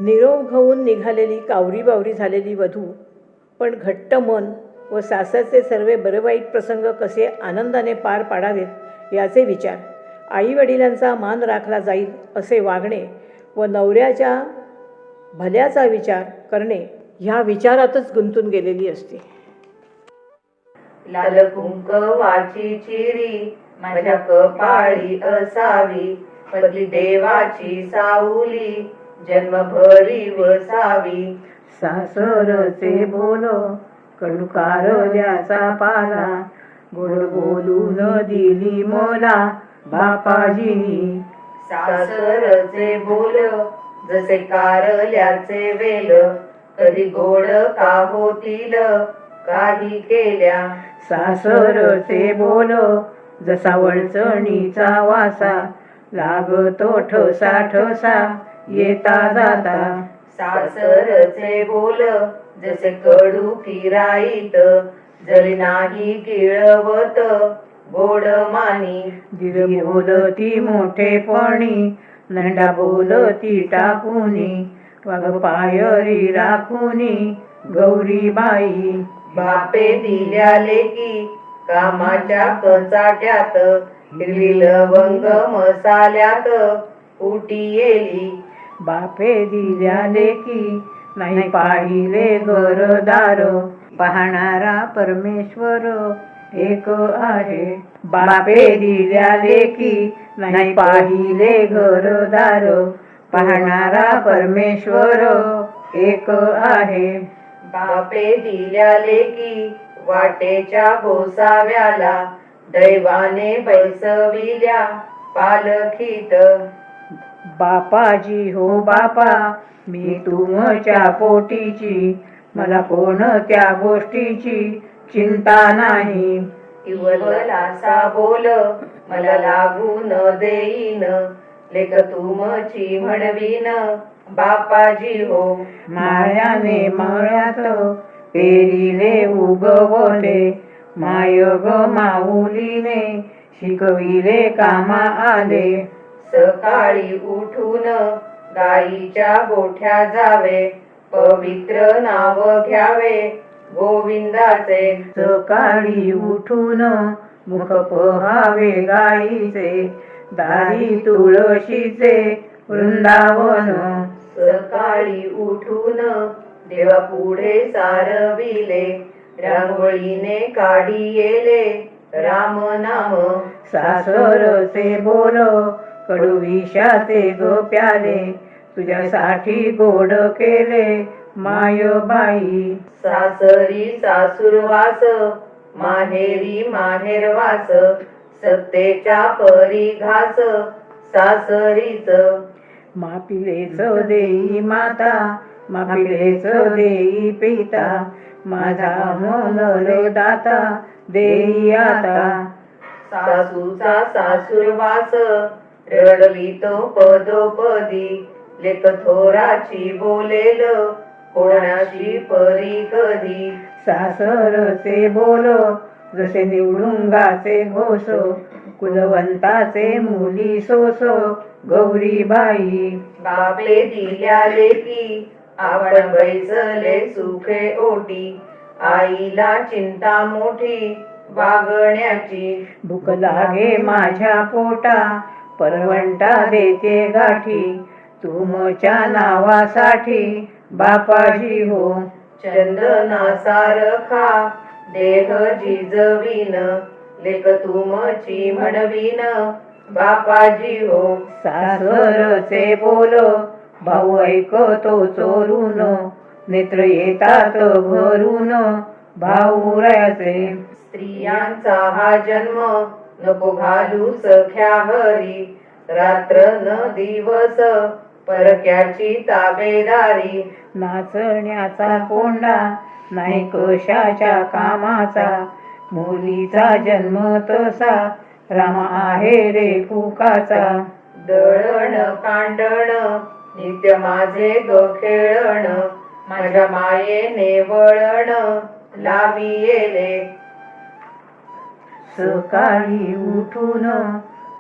निरोप घेऊन निघालेली कावरी बावरी झालेली वधू, पण घट्ट मन व सासरचे सर्व बरेवाईट प्रसंग कसे आनंदाने पार पाडावेत याचे विचार, आईवडिलांचा मान राखला जाईल असे वागणे व नवऱ्याच्या भल्याचा विचार करणे ह्या विचारातच गुंतून गेलेली असते. लाल कुंकवाची चिरी माझ्या कपाळी असावी, पती देवाची सावली जन्मभरी वसावी. सासरचे बोल कडू कारल्याचा पाला, गोड बोलून दिली मला बापाजीनी. सासरचे बोल जसे कारल्याचे वेल, कधी गोड का होतील काही केल्या. सासरचे बोल जसा वळचणीचा वासा, लागतो ठसा ठसा येता जाता. सासरचे बोल जसे कडू किराईत, जरी नाही गिळवत गोड मानी. धीर बोलती मोठेपणी, नंडा बोलती टाकुनी, वाघ पायरी राखुनी गौरीबाई. बापे दिल्या लेकी कामाच्या कचाट्यात, हिरवी लवंग मसाल्यात उटी येली. बापे दिल्या लेकी नाही पाहिले घरदार, पाहणारा परमेश्वर एक आहे. बापे दिल्या लेकी नाही पाहिले घरदार, पाहणारा परमेश्वर एक आहे. बापे दिल्या लेकी वाटेच्या गोसाव्याला, दैवाने बैसविल्या पालखीत. बापाजी हो बापा मी तुमच्या पोटीची, मला कोणत्या गोष्टीची चिंता नाही. इवलासा बोल मला लागू न देईन, लेक तुमची म्हणवीन बापाजी हो. माळ्याने माळ्यात पेरिले उगवले, माय ग माऊलीने शिकविले कामा आले. सकाळी उठून गाईच्या गोठ्या जावे, पवित्र नाव घ्यावे गोविंदाचे. सकाळी उठून मुख पहावे गाईचे, दारी तुळशीचे वृंदावन. सकाळी उठून देवा पुढे सारविले, रांगोळीने काढी येले राम नाम. सासरचे बोल कडू विषाचे ग प्याले, तुझ्यासाठी गोड केले मायबाई. सासरी सासूरवास माहेरी माहेरवास, सत्तेच्या परी घास सासरीच. मापिलेच देई माता, मापिलेच देई पिता, माझा मनलो दाता देई आता. सासूचा सासूरवास रडवी तो पदोपदी, लेक थोराची बोलेल कोणाशी परी कधी. सासरचे बोल जसे निवडुंगाचे घोष, कुलवंताचे मुली सोस गौरीबाई. बापे दिल्या लेकी आपण बैसले सुखे ओटी, आईला चिंता मोठी वागण्याची. भूक लागे माझ्या पोटा, परवंटा देते गाठी, तुमच्या नावासाठी बापाजी हो. चंदना सारखा देह जिजवीन, लेक तुमची म्हणवीन बापाजी हो. सासरचे बोल भाऊ ऐकतो चोरून, नेत्र येतात भरून भाऊरायाचे. स्त्रियांचा हा जन्म नको घालू सख्या हरी, रात्र न दिवस परक्याची ताबेदारी. नाचण्याचा कोंडा नाही कशाच्या कामाचा, मुलीचा जन्म तसा राम आहे रे फुकाचा. दळण कांडण नित्य माझे ग खेळण, माझ्या मायेने वळण लावी येले. सकाळी उठून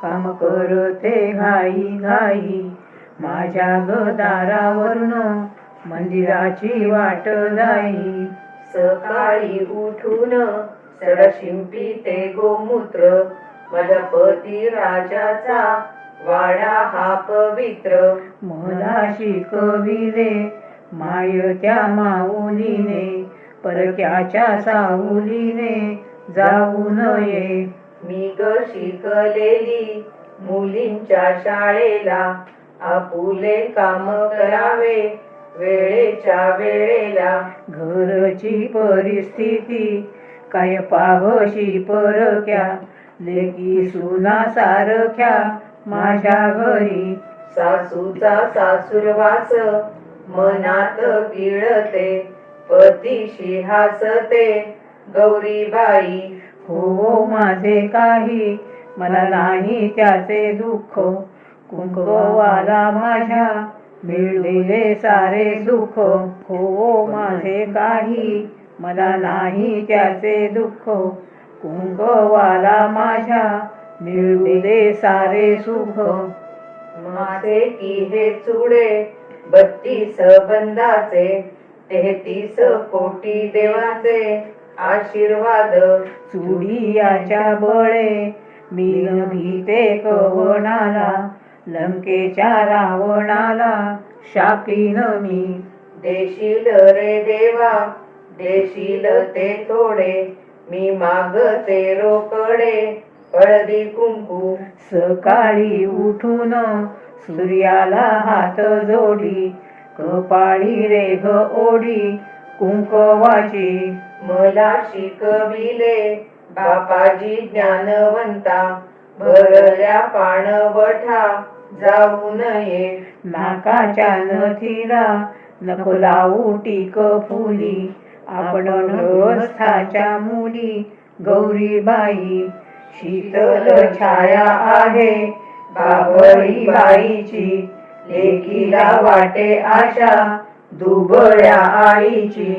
काम करते घाई घाई, माझ्या दारावरून मंदिराची वाट जाई. सकाळी उठून सडा शिंपीते गोमूत्र, माझ्या पती राजाचा वाडा हा पवित्र. मला शिकविले माय त्या माऊलीने, परक्याच्या सावलीने जाऊ नये. मी ग शिकलेली मुलींच्या शाळेला, आपुले काम करावे वेळेच्या वेळेला. घरची परिस्थिती काय पाहशी परक्या, लेकी सुना सारख्या माझ्या घरी. सासूचा सासूरवास मनात गिळते, पतीशी हसते गौरीबाई. हो माझे काही मला नाही त्याचे दुःख, कुंकवाला माझ्या मिळले सारे सुख. हो माझे काही मला नाही त्याचे दुःख, कुंकवाला माझ्या मिळले सारे सुख. माझे की हे चुडे 32 बंदाचे, 33 कोटी देवाचे आशीर्वाद. चुडियाच्या बळे मी न भीते कवणाला, लंकेच्या रावणाला शाकीन मी. देशील रे देवा देशील ते थोडे, मी मागते रोकडे हळदी कुंकू. सकाळी उठून सूर्याला हात जोडी, कपाळी रेघ ओढी कुंकवाची. मला शिकविले बापाजी ज्ञानवंता, भरल्या पाणवठा जाऊ नये. नाकाच्या नथीला नको लावू टीक फुली, आपण गृहस्थाच्या मुली गौरीबाई. शीतल छाया आहे बाभळी बाईची, लेकीला वाटे आशा दुबळ्या आईची.